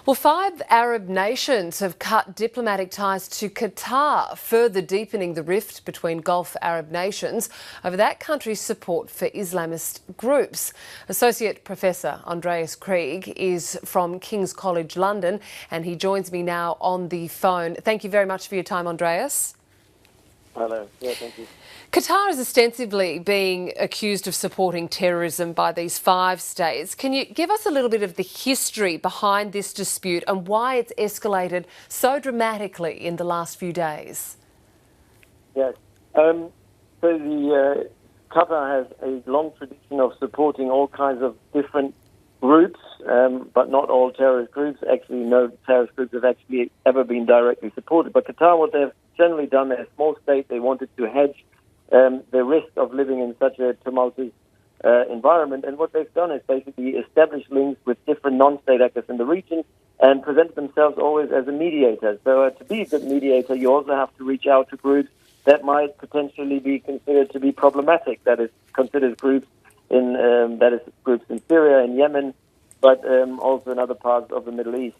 Well, 5 Arab nations have cut diplomatic ties to Qatar, further deepening the rift between Gulf Arab nations over that country's support for Islamist groups. Associate Professor Andreas Krieg is from King's College London and he joins me now on the phone. Thank you very much for your time, Andreas. Hello. Yeah, thank you. Qatar is ostensibly being accused of supporting terrorism by these 5 states. Can you give us a little bit of the history behind this dispute and why it's escalated so dramatically in the last few days? Yes. Qatar has a long tradition of supporting all kinds of different groups, but not all terrorist groups. Actually, no terrorist groups have actually ever been directly supported. But Qatar, what they've generally done, they're a small state, they wanted to hedge the risk of living in such a tumultuous environment. And what they've done is basically establish links with different non-state actors in the region and present themselves always as a mediator. So to be a good mediator, you also have to reach out to groups that might potentially be considered to be problematic. That is, considered groups in in Syria and Yemen, but also in other parts of the Middle East.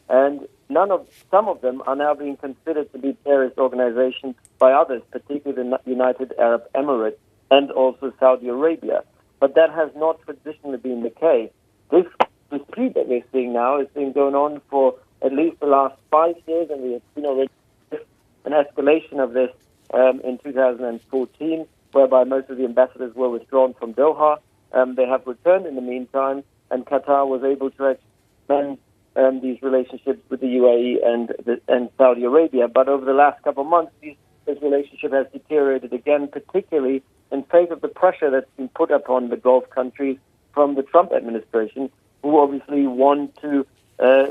And some of them are now being considered to be terrorist organizations by others, particularly the United Arab Emirates and also Saudi Arabia. But that has not traditionally been the case. This dispute that we're seeing now has been going on for at least the last 5 years, and we have seen already an escalation of this in 2014, whereby most of the ambassadors were withdrawn from Doha. They have returned in the meantime, and Qatar was able to expand these relationships with the UAE and Saudi Arabia. But over the last couple of months, this relationship has deteriorated again, particularly in face of the pressure that's been put upon the Gulf countries from the Trump administration, who obviously want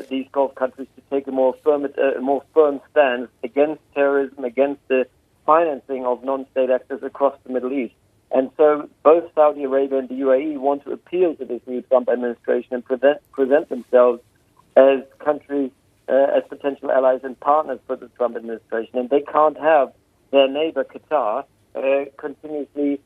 these Gulf countries to take a more firm stance against terrorism, against the financing of non-state actors across the Middle East. And so both Saudi Arabia and the UAE want to appeal to this new Trump administration and present themselves as countries, as potential allies and partners for the Trump administration. And they can't have their neighbor Qatar continuously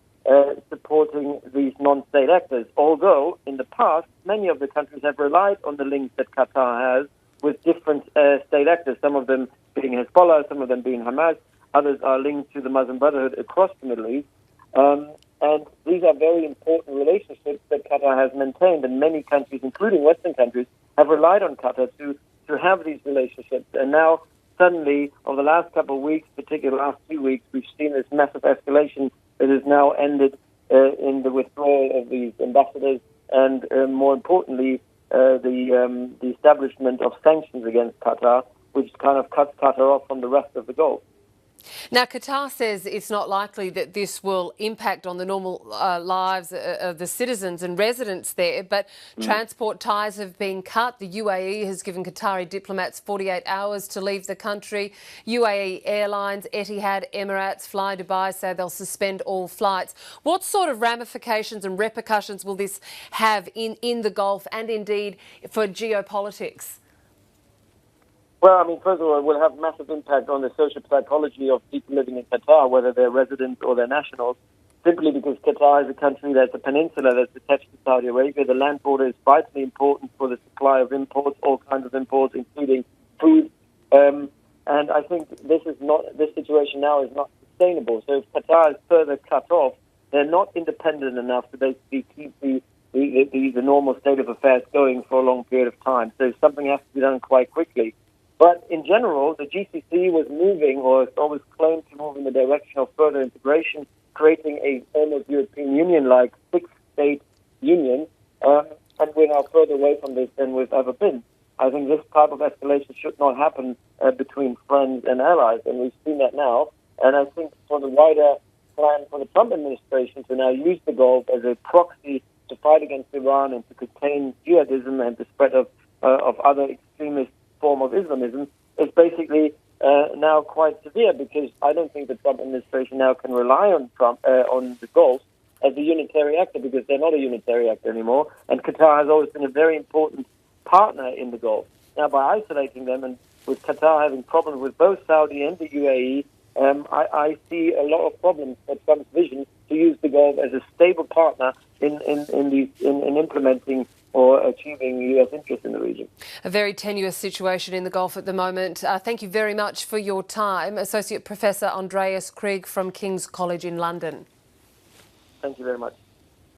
supporting these non-state actors. Although in the past, many of the countries have relied on the links that Qatar has with different state actors, some of them being Hezbollah, some of them being Hamas, others are linked to the Muslim Brotherhood across the Middle East. And these are very important relationships that Qatar has maintained, and many countries, including Western countries, have relied on Qatar to have these relationships. And now, suddenly, over the last couple of weeks, particularly the last 2 weeks, we've seen this massive escalation that has now ended in the withdrawal of these ambassadors and, more importantly, the establishment of sanctions against Qatar, which kind of cuts Qatar off from the rest of the Gulf. Now, Qatar says it's not likely that this will impact on the normal lives of the citizens and residents there, but transport ties have been cut. The UAE has given Qatari diplomats 48 hours to leave the country. UAE Airlines, Etihad, Emirates, Fly Dubai say they'll suspend all flights. What sort of ramifications and repercussions will this have in the Gulf and indeed for geopolitics? Well, I mean, first of all, it will have massive impact on the social psychology of people living in Qatar, whether they're residents or they're nationals, simply because Qatar is a country that's a peninsula that's attached to Saudi Arabia. The land border is vitally important for the supply of imports, all kinds of imports, including food. And I think this situation now is not sustainable. So if Qatar is further cut off, they're not independent enough to basically keep the normal state of affairs going for a long period of time. So something has to be done quite quickly. But in general, the GCC was moving, or it's always claimed to move in the direction of further integration, creating a almost European Union-like 6-state union, and we're now further away from this than we've ever been. I think this type of escalation should not happen between friends and allies, and we've seen that now. And I think for the wider plan for the Trump administration to now use the Gulf as a proxy to fight against Iran and to contain jihadism and the spread of other extremist form of Islamism is basically now quite severe, because I don't think the Trump administration now can rely on on the Gulf as a unitary actor, because they're not a unitary actor anymore, and Qatar has always been a very important partner in the Gulf. Now, by isolating them, and with Qatar having problems with both Saudi and the UAE, I see a lot of problems for Trump's vision to use the Gulf as a stable partner in implementing or achieving US interest in the region. A very tenuous situation in the Gulf at the moment. Thank you very much for your time. Associate Professor Andreas Krieg from King's College in London. Thank you very much.